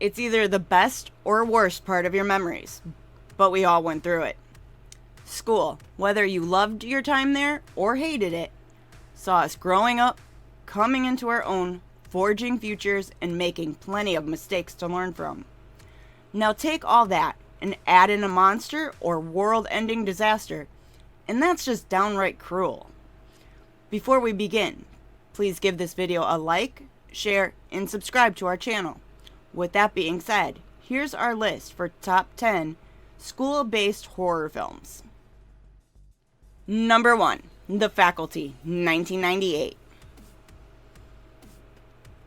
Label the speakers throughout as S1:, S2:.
S1: It's either the best or worst part of your memories, but we all went through it. School, whether you loved your time there or hated it, saw us growing up, coming into our own, forging futures, and making plenty of mistakes to learn from. Now take all that and add in a monster or world-ending disaster, and that's just downright cruel. Before we begin, please give this video a like, share, and subscribe to our channel. With that being said, here's our list for top 10 school-based horror films. Number 1, The Faculty, 1998.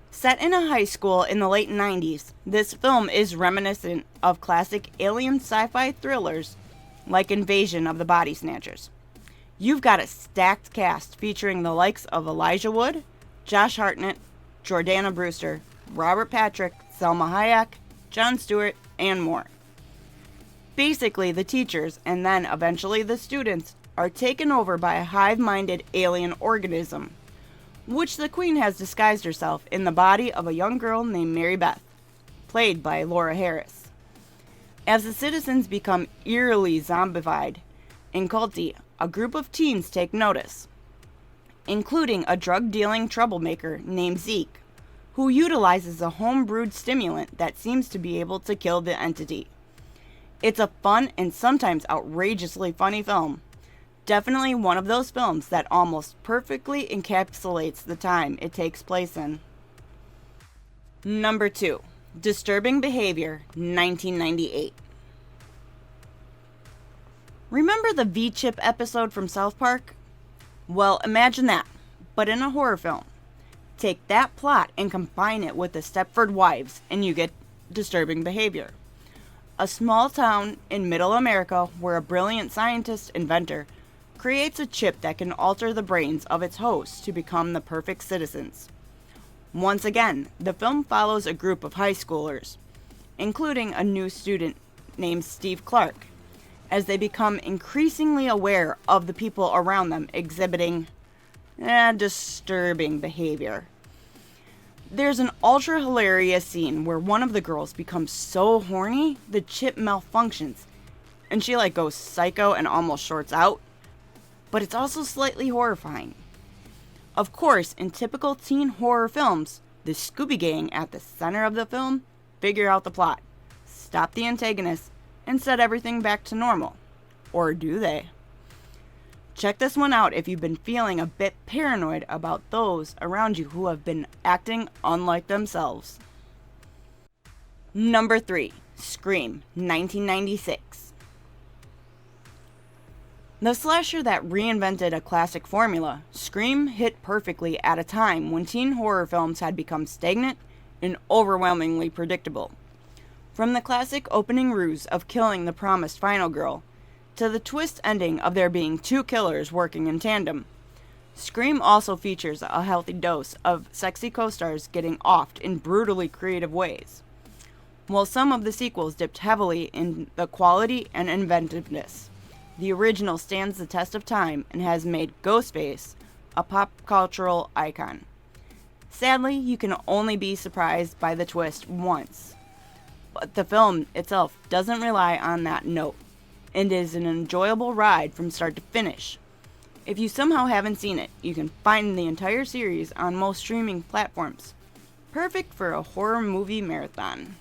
S1: Set in a high school in the late 90s, this film is reminiscent of classic alien sci-fi thrillers like Invasion of the Body Snatchers. You've got a stacked cast featuring the likes of Elijah Wood, Josh Hartnett, Jordana Brewster, Robert Patrick, Selma Hayek, Jon Stewart, and more. Basically, the teachers, and then eventually the students, are taken over by a hive-minded alien organism, which the Queen has disguised herself in the body of a young girl named Mary Beth, played by Laura Harris. As the citizens become eerily zombified and culty, a group of teens take notice, including a drug-dealing troublemaker named Zeke, who utilizes a home-brewed stimulant that seems to be able to kill the entity. It's a fun and sometimes outrageously funny film. Definitely one of those films that almost perfectly encapsulates the time it takes place in. Number 2, Disturbing Behavior, 1998. Remember the V-Chip episode from South Park? Well, imagine that, but in a horror film. Take that plot and combine it with the Stepford Wives, and you get Disturbing Behavior. A small town in middle America where a brilliant scientist inventor creates a chip that can alter the brains of its hosts to become the perfect citizens. Once again, the film follows a group of high schoolers, including a new student named Steve Clark, as they become increasingly aware of the people around them exhibiting disturbing behavior. There's an ultra-hilarious scene where one of the girls becomes so horny, the chip malfunctions, and she goes psycho and almost shorts out. But it's also slightly horrifying. Of course, in typical teen horror films, the Scooby Gang at the center of the film figure out the plot, stop the antagonist, and set everything back to normal. Or do they? Check this one out if you've been feeling a bit paranoid about those around you who have been acting unlike themselves. Number 3, Scream, 1996. The slasher that reinvented a classic formula, Scream hit perfectly at a time when teen horror films had become stagnant and overwhelmingly predictable. From the classic opening ruse of killing the promised final girl, to the twist ending of there being two killers working in tandem, Scream also features a healthy dose of sexy co-stars getting offed in brutally creative ways. While some of the sequels dipped heavily in the quality and inventiveness, the original stands the test of time and has made Ghostface a pop cultural icon. Sadly, you can only be surprised by the twist once, but the film itself doesn't rely on that note, and is an enjoyable ride from start to finish. If you somehow haven't seen it, you can find the entire series on most streaming platforms. Perfect for a horror movie marathon.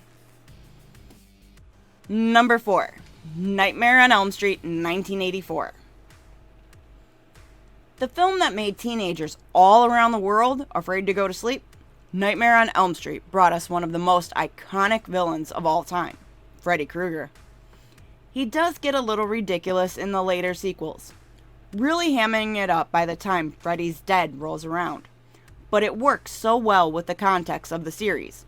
S1: Number 4, Nightmare on Elm Street, 1984. The film that made teenagers all around the world afraid to go to sleep, Nightmare on Elm Street brought us one of the most iconic villains of all time, Freddy Krueger. He does get a little ridiculous in the later sequels, really hamming it up by the time Freddy's Dead rolls around, but it works so well with the context of the series,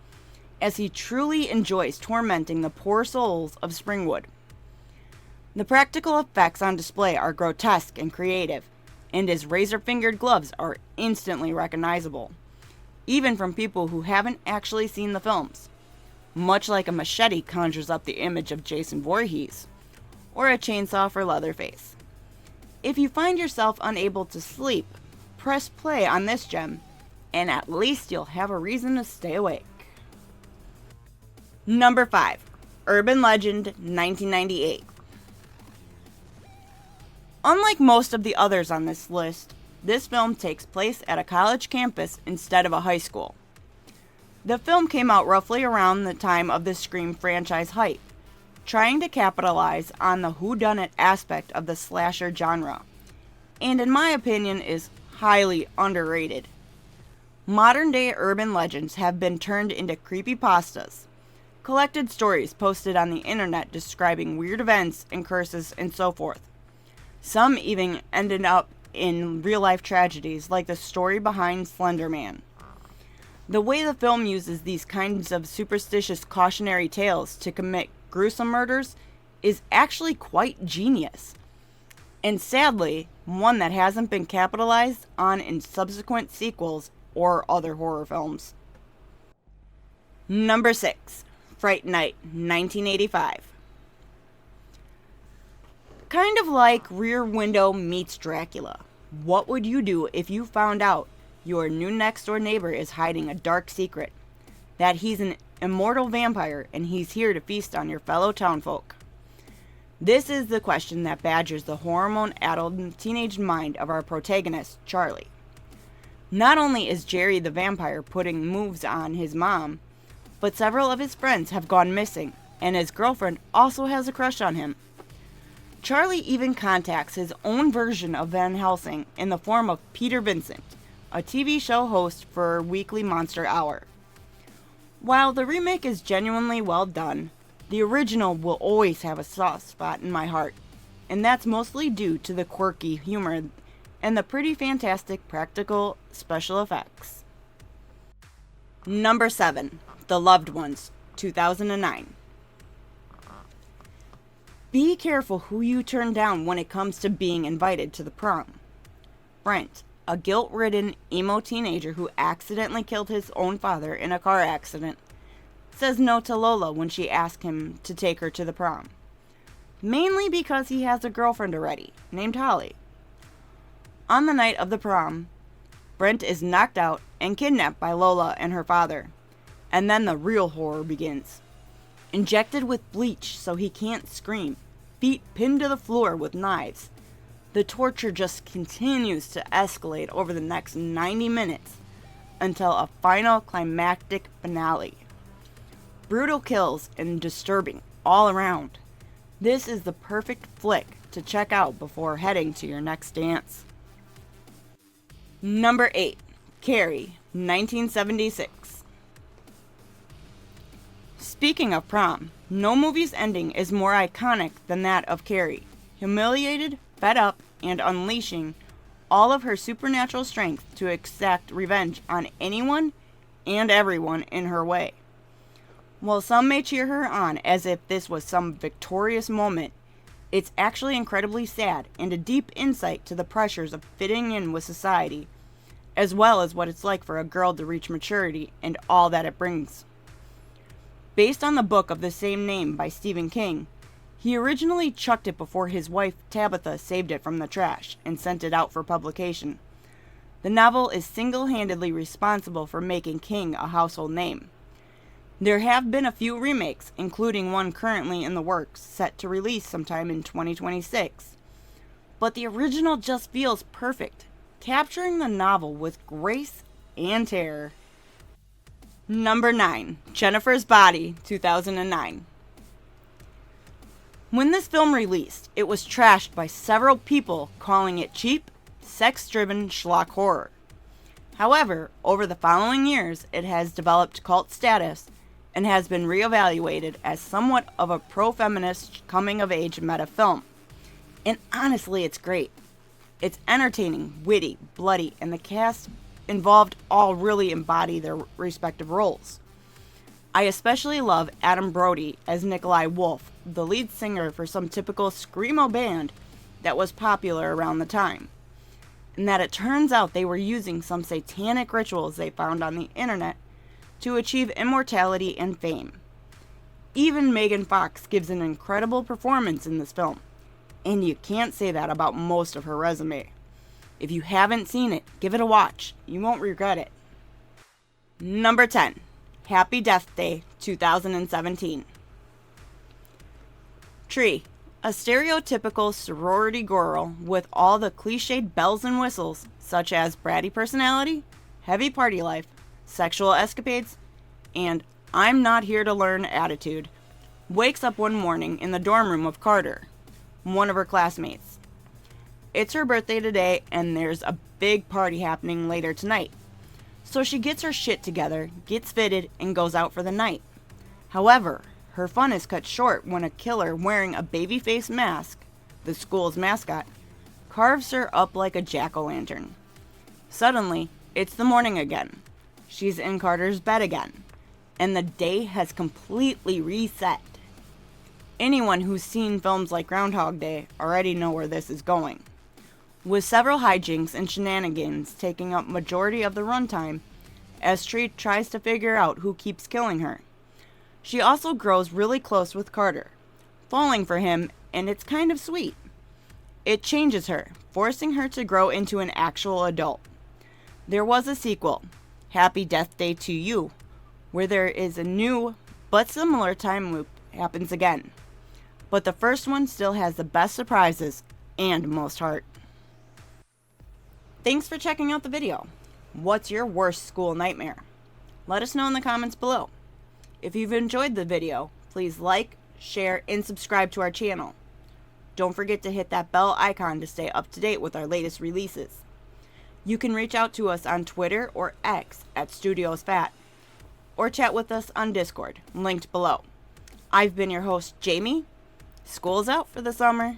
S1: as he truly enjoys tormenting the poor souls of Springwood. The practical effects on display are grotesque and creative, and his razor-fingered gloves are instantly recognizable, even from people who haven't actually seen the films, much like a machete conjures up the image of Jason Voorhees, or a chainsaw for Leatherface. If you find yourself unable to sleep, press play on this gem, and at least you'll have a reason to stay awake. Number 5. Urban Legend, 1998. Unlike most of the others on this list, this film takes place at a college campus instead of a high school. The film came out roughly around the time of the Scream franchise hype, trying to capitalize on the whodunit aspect of the slasher genre, and in my opinion is highly underrated. Modern-day urban legends have been turned into creepypastas, collected stories posted on the internet describing weird events and curses and so forth. Some even ended up in real-life tragedies like the story behind Slender Man. The way the film uses these kinds of superstitious cautionary tales to commit gruesome murders is actually quite genius, and sadly, one that hasn't been capitalized on in subsequent sequels or other horror films. Number 6. Fright Night, 1985. Kind of like Rear Window meets Dracula. What would you do if you found out your new next-door neighbor is hiding a dark secret? That he's an immortal vampire and he's here to feast on your fellow townfolk? This is the question that badgers the hormone-addled teenage mind of our protagonist, Charlie. Not only is Jerry the vampire putting moves on his mom, but several of his friends have gone missing, and his girlfriend also has a crush on him. Charlie even contacts his own version of Van Helsing in the form of Peter Vincent, a TV show host for Weekly Monster Hour. While the remake is genuinely well done, the original will always have a soft spot in my heart, and that's mostly due to the quirky humor and the pretty fantastic practical special effects. Number 7. The Loved Ones, 2009. Be careful who you turn down when it comes to being invited to the prom. Brent, a guilt-ridden emo teenager who accidentally killed his own father in a car accident, says no to Lola when she asks him to take her to the prom, mainly because he has a girlfriend already, named Holly. On the night of the prom, Brent is knocked out and kidnapped by Lola and her father, and then the real horror begins. Injected with bleach so he can't scream, feet pinned to the floor with knives, the torture just continues to escalate over the next 90 minutes until a final climactic finale. Brutal kills and disturbing all around. This is the perfect flick to check out before heading to your next dance. Number 8. Carrie, 1976. Speaking of prom, no movie's ending is more iconic than that of Carrie, humiliated, fed up, and unleashing all of her supernatural strength to exact revenge on anyone and everyone in her way. While some may cheer her on as if this was some victorious moment, it's actually incredibly sad and a deep insight to the pressures of fitting in with society, as well as what it's like for a girl to reach maturity and all that it brings. Based on the book of the same name by Stephen King, he originally chucked it before his wife Tabitha saved it from the trash and sent it out for publication. The novel is single-handedly responsible for making King a household name. There have been a few remakes, including one currently in the works, set to release sometime in 2026. But the original just feels perfect, capturing the novel with grace and terror. Number 9. Jennifer's Body, 2009. When this film released, it was trashed by several people calling it cheap, sex-driven schlock horror. However, over the following years, it has developed cult status and has been reevaluated as somewhat of a pro-feminist coming-of-age meta film. And honestly, it's great. It's entertaining, witty, bloody, and the cast involved all really embody their respective roles. I especially love Adam Brody as Nikolai Wolf, the lead singer for some typical screamo band that was popular around the time, and that it turns out they were using some satanic rituals they found on the internet to achieve immortality and fame. Even Megan Fox gives an incredible performance in this film, and you can't say that about most of her resume. If you haven't seen it, give it a watch. You won't regret it. Number 10. Happy Death Day 2017. Tree, a stereotypical sorority girl with all the cliched bells and whistles, such as bratty personality, heavy party life, sexual escapades, and I'm not here to learn attitude, wakes up one morning in the dorm room of Carter, one of her classmates. It's her birthday today, and there's a big party happening later tonight. So she gets her shit together, gets fitted, and goes out for the night. However, her fun is cut short when a killer wearing a baby-face mask, the school's mascot, carves her up like a jack-o'-lantern. Suddenly, it's the morning again. She's in Carter's bed again, and the day has completely reset. Anyone who's seen films like Groundhog Day already know where this is going. With several hijinks and shenanigans taking up majority of the runtime, as Tree tries to figure out who keeps killing her. She also grows really close with Carter, falling for him, and it's kind of sweet. It changes her, forcing her to grow into an actual adult. There was a sequel, Happy Death Day to You, where there is a new but similar time loop happens again. But the first one still has the best surprises and most heart. Thanks for checking out the video. What's your worst school nightmare? Let us know in the comments below. If you've enjoyed the video, please like, share, and subscribe to our channel. Don't forget to hit that bell icon to stay up to date with our latest releases. You can reach out to us on Twitter or X at StudiosFat, or chat with us on Discord, linked below. I've been your host, Jamie. School's out for the summer.